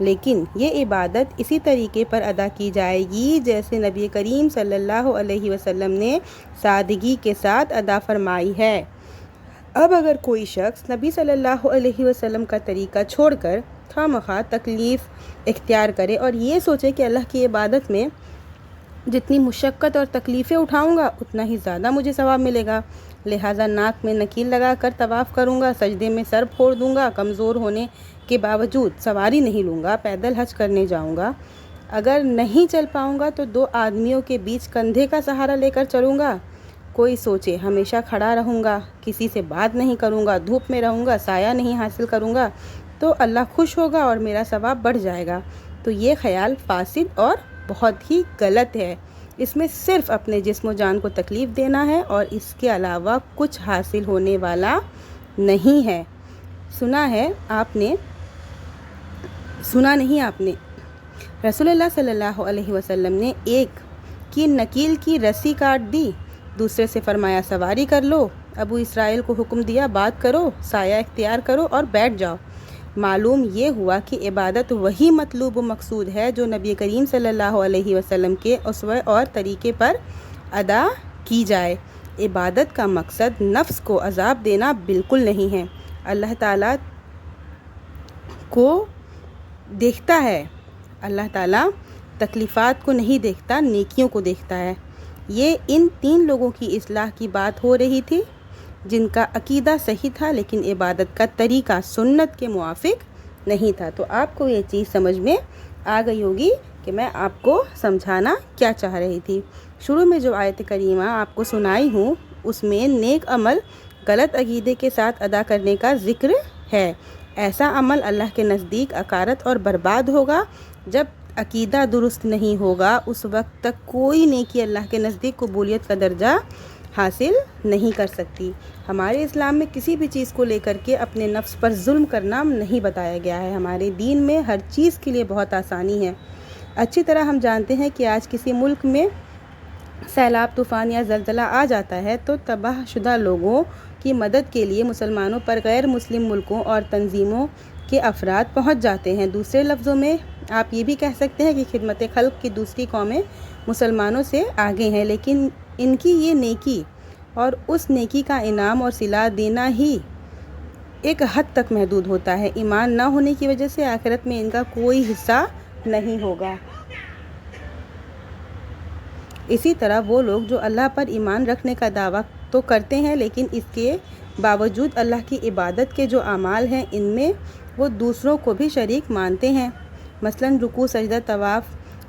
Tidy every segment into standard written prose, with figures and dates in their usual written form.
لیکن یہ عبادت اسی طریقے پر ادا کی جائے گی جیسے نبی کریم صلی اللہ علیہ وسلم نے سادگی کے ساتھ ادا فرمائی ہے۔ اب اگر کوئی شخص نبی صلی اللہ علیہ وسلم کا طریقہ چھوڑ کر خواہ تکلیف اختیار کرے اور یہ سوچے کہ اللہ کی عبادت میں جتنی مشقت اور تکلیفیں اٹھاؤں گا اتنا ہی زیادہ مجھے ثواب ملے گا، لہٰذا ناک میں نکیل لگا کر طواف کروں گا، سجدے میں سر پھوڑ دوں گا، کمزور ہونے کے باوجود سواری نہیں لوں گا، پیدل حج کرنے جاؤں گا، اگر نہیں چل پاؤں گا تو 2 آدمیوں کے بیچ کندھے کا سہارا لے کر چلوں گا، کوئی سوچے ہمیشہ کھڑا رہوں گا، کسی سے بات نہیں کروں گا، دھوپ میں رہوں گا، سایہ نہیں حاصل کروں گا تو اللہ خوش ہوگا اور میرا ثواب بڑھ جائے گا، تو یہ خیال فاسد اور بہت ہی غلط ہے۔ اس میں صرف اپنے جسم و جان کو تکلیف دینا ہے اور اس کے علاوہ کچھ حاصل ہونے والا نہیں ہے۔ سنا نہیں آپ نے رسول اللہ صلی اللہ علیہ وسلم نے ایک کی نکیل کی رسی کاٹ دی، دوسرے سے فرمایا سواری کر لو، ابو اسرائیل کو حکم دیا بات کرو، سایہ اختیار کرو اور بیٹھ جاؤ۔ معلوم یہ ہوا کہ عبادت وہی مطلوب و مقصود ہے جو نبی کریم صلی اللہ علیہ وسلم کے اسوہ اور طریقے پر ادا کی جائے۔ عبادت کا مقصد نفس کو عذاب دینا بالکل نہیں ہے، اللہ تعالیٰ کو دیکھتا ہے، اللہ تعالیٰ تکلیفات کو نہیں دیکھتا، نیکیوں کو دیکھتا ہے۔ یہ ان 3 لوگوں کی اصلاح کی بات ہو رہی تھی جن کا عقیدہ صحیح تھا لیکن عبادت کا طریقہ سنت کے موافق نہیں تھا۔ تو آپ کو یہ چیز سمجھ میں آ گئی ہوگی کہ میں آپ کو سمجھانا کیا چاہ رہی تھی۔ شروع میں جو آیت کریمہ آپ کو سنائی ہوں اس میں نیک عمل غلط عقیدے کے ساتھ ادا کرنے کا ذکر ہے۔ ایسا عمل اللہ کے نزدیک عکارت اور برباد ہوگا۔ جب عقیدہ درست نہیں ہوگا اس وقت تک کوئی نیکی اللہ کے نزدیک قبولیت کا درجہ حاصل نہیں کر سکتی۔ ہمارے اسلام میں کسی بھی چیز کو لے کر کے اپنے نفس پر ظلم کرنا نہیں بتایا گیا ہے۔ ہمارے دین میں ہر چیز کے لیے بہت آسانی ہے۔ اچھی طرح ہم جانتے ہیں کہ آج کسی ملک میں سیلاب، طوفان یا زلزلہ آ جاتا ہے تو تباہ شدہ لوگوں کی مدد کے لیے مسلمانوں پر غیر مسلم ملکوں اور تنظیموں کے افراد پہنچ جاتے ہیں۔ دوسرے لفظوں میں آپ یہ بھی کہہ سکتے ہیں کہ خدمت خلق کی دوسری قومیں مسلمانوں سے آگے ہیں، لیکن ان کی یہ نیکی اور اس نیکی کا انعام اور صلہ دینا ہی ایک حد تک محدود ہوتا ہے۔ ایمان نہ ہونے کی وجہ سے آخرت میں ان کا کوئی حصہ نہیں ہوگا۔ اسی طرح وہ لوگ جو اللہ پر ایمان رکھنے کا دعویٰ تو کرتے ہیں لیکن اس کے باوجود اللہ کی عبادت کے جو اعمال ہیں ان میں وہ دوسروں کو بھی شریک مانتے ہیں، مثلاً رکوع، سجدہ، طواف،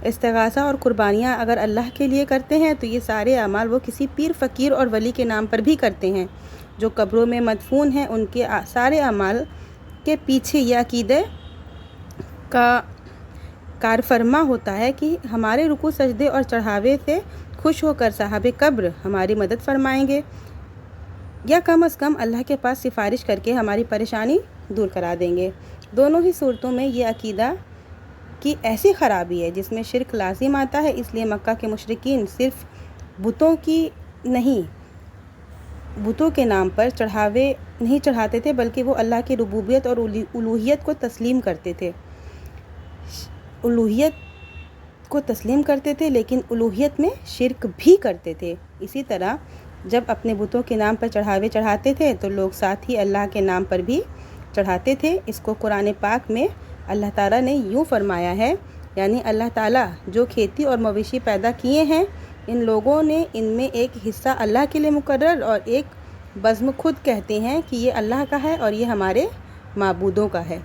استغاثہ اور قربانیاں اگر اللہ کے لیے کرتے ہیں تو یہ سارے اعمال وہ کسی پیر، فقیر اور ولی کے نام پر بھی کرتے ہیں۔ جو قبروں میں مدفون ہیں ان کے سارے اعمال کے پیچھے یہ عقیدہ کا کارفرما ہوتا ہے کہ ہمارے رکوع، سجدے اور چڑھاوے سے خوش ہو کر صاحب قبر ہماری مدد فرمائیں گے یا کم از کم اللہ کے پاس سفارش کر کے ہماری پریشانی دور کرا دیں گے۔ دونوں ہی صورتوں میں یہ عقیدہ کی ایسی خرابی ہے جس میں شرک لازم آتا ہے، اس لیے مکہ کے مشرکین صرف بتوں کے نام پر چڑھاوے نہیں چڑھاتے تھے بلکہ وہ اللہ کی ربوبیت اور الوہیت کو تسلیم کرتے تھے لیکن الوہیت میں شرک بھی کرتے تھے۔ اسی طرح جب اپنے بتوں کے نام پر چڑھاوے چڑھاتے تھے تو لوگ ساتھ ہی اللہ کے نام پر بھی چڑھاتے تھے۔ اس کو قرآن پاک میں اللہ تعالیٰ نے یوں فرمایا ہے، یعنی اللہ تعالیٰ جو کھیتی اور مویشی پیدا کیے ہیں ان لوگوں نے ان میں ایک حصہ اللہ کے لیے مقرر اور ایک بزم خود کہتے ہیں کہ یہ اللہ کا ہے اور یہ ہمارے معبودوں کا ہے۔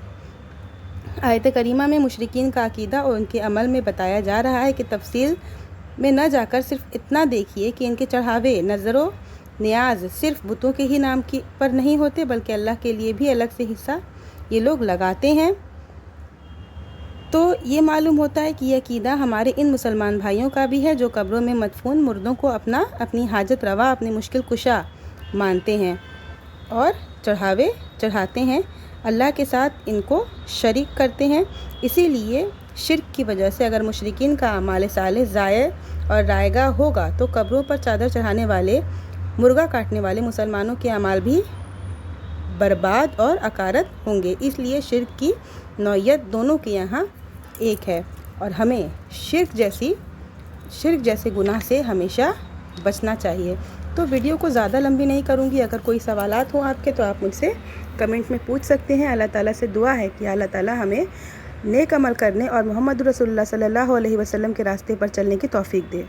آیت کریمہ میں مشرکین کا عقیدہ اور ان کے عمل میں بتایا جا رہا ہے کہ تفصیل میں نہ جا کر صرف اتنا دیکھیے کہ ان کے چڑھاوے، نظر و نیاز صرف بتوں کے ہی نام پر نہیں ہوتے بلکہ اللہ کے لیے بھی الگ سے حصہ یہ لوگ لگاتے ہیں۔ تو یہ معلوم ہوتا ہے کہ یہ عقیدہ ہمارے ان مسلمان بھائیوں کا بھی ہے جو قبروں میں مدفون مردوں کو اپنی حاجت روا، اپنی مشکل کشا مانتے ہیں اور چڑھاوے چڑھاتے ہیں، اللہ کے ساتھ ان کو شریک کرتے ہیں۔ اسی لیے شرک کی وجہ سے اگر مشرکین کا اعمال صالح ضائع اور رائے گاہ ہوگا تو قبروں پر چادر چڑھانے والے، مرغا کاٹنے والے مسلمانوں کے اعمال بھی برباد اور اکارت ہوں گے۔ اس لیے شرک کی نوعیت دونوں کے یہاں ایک ہے اور ہمیں شرک جیسے گناہ سے ہمیشہ بچنا چاہیے۔ تو ویڈیو کو زیادہ لمبی نہیں کروں گی، اگر کوئی سوالات ہوں آپ کے تو آپ مجھ سے کمنٹ میں پوچھ سکتے ہیں۔ اللہ تعالیٰ سے دعا ہے کہ اللہ تعالیٰ ہمیں نیک عمل کرنے اور محمد رسول اللہ صلی اللہ علیہ وسلم کے راستے پر چلنے کی توفیق دے۔